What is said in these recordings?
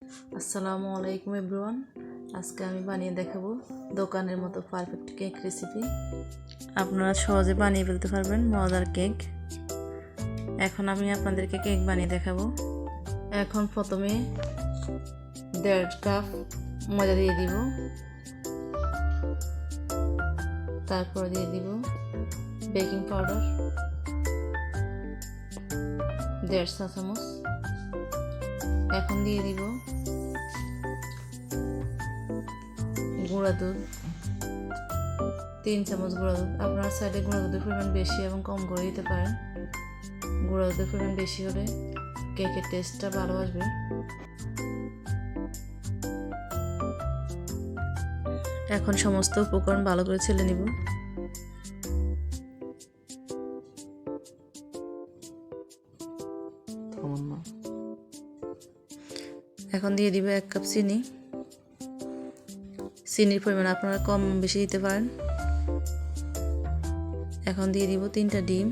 আসসালামু আলাইকুম এভরিওয়ান। আজকে আমি বানিয়ে দেখাবো দোকানের মতো পারফেক্ট কেক রেসিপি। আপনারা সহজে বানিয়ে ফেলতে পারবেন মজাদার কেক। এখন আমি আপনাদেরকে কেক বানিয়ে দেখাবো। এখন প্রথমে 1.5 কাপ ময়দা দিয়ে দিব, তারপর দিয়ে দিব বেকিং পাউডার 1.5 চা চামচ। এখন দিয়ে দিব গুঁড়া দুধ 3 চামচ গুঁড়া দুধ। আপনার সাইডে গুঁড়া দুধের পরিমাণ বেশি এবং কম করে দিতে পারেন। গুঁড়া দুধের পরিমাণ বেশি হলে কেকের টেস্টটা ভালো আসবে। এখন সমস্ত উপকরণ ভালো করে ছেলে নিব। এখন দিয়ে দিব 1 কাপ চিনি। চিনির পরিমাণ আপনারা কম বেশি দিতে পারেন। এখন দিয়ে দিব 3টা ডিম।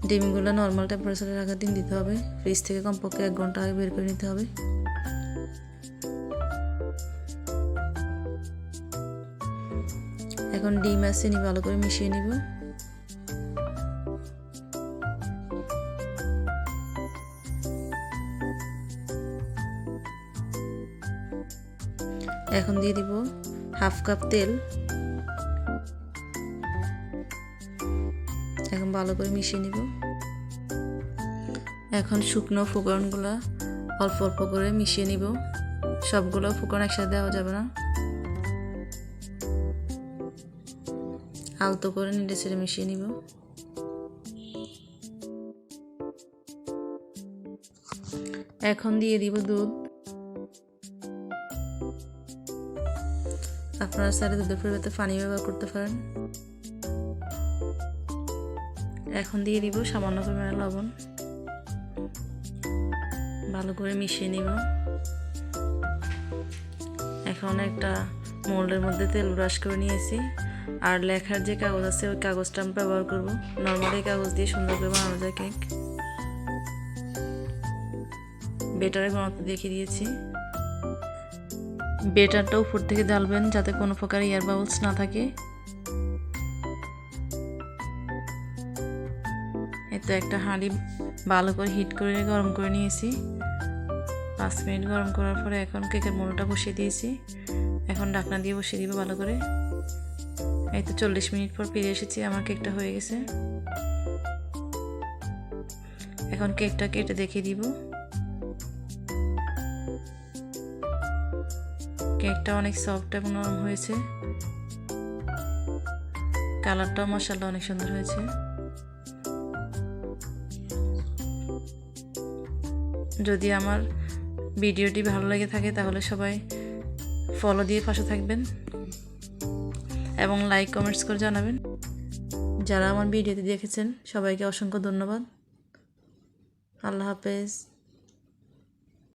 ডিমগুলো নর্মাল টেম্পারেচারে রাখার দিন দিতে হবে। ফ্রিজ থেকে কমপক্ষে 1 ঘন্টা আগে বের করে নিতে হবে। এখন ডিম আর চিনি ভালো করে মিশিয়ে নিব। এখন দিয়ে দিব 1/2 কাপ তেল। এখন ভালো করে মিশিয়ে নিব। এখন শুকনো উপকরণগুলো অল্প অল্প করে মিশিয়ে নিব। সবগুলো উপকরণ একসাথে দেওয়া যাবে না, আলতো করে নেড়ে চেড়ে মিশিয়ে নিব। এখন দিয়ে দিব দুধ। আপনারা চাইলে দুধের পরিবর্তে পানি ব্যবহার করতে পারেন। এখন দিয়ে দিব সামান্য পরিমাণে লবণ। ভালো করে মিশিয়ে নিব। এখন একটা মোল্ডের মধ্যে তেল ব্রাশ করে নিয়েছি, আর লেখার যে কাগজ আছে ওই কাগজটা আমি ব্যবহার করব। নর্মালি কাগজ দিয়ে সুন্দর করে বানানো যায় কেক। বেটারের ঘনত্ব দেখিয়ে দিয়েছি। বেটারটা উপর থেকে ঢালবেন যাতে কোনো প্রকার এয়ার বাবলস না থাকে। এতে একটা হাঁড়ি ভালো করে হিট করে গরম করে নিয়েছি। 5 মিনিট গরম করার পরে এখন কেকের মোল্ডটা বসিয়ে দিয়েছি। এখন ঢাকনা দিয়ে বসিয়ে দিব ভালো করে। এই তো 40 মিনিট পর ফিরে এসেছি, আমার কেকটা হয়ে গেছে। এখন কেকটা কেটে দেখিয়ে দিব। কেকটা অনেক সফট এবং নরম হয়েছে। কালারটাও মাশাআল্লাহ অনেক সুন্দর হয়েছে। যদি আমার ভিডিওটি ভালো লেগে থাকে তাহলে সবাই ফলো দিয়ে পাশে থাকবেন এবং লাইক কমেন্টস করে জানাবেন। যারা আমার ভিডিওটি দেখেছেন সবাইকে অসংখ্য ধন্যবাদ। আল্লাহ হাফেজ।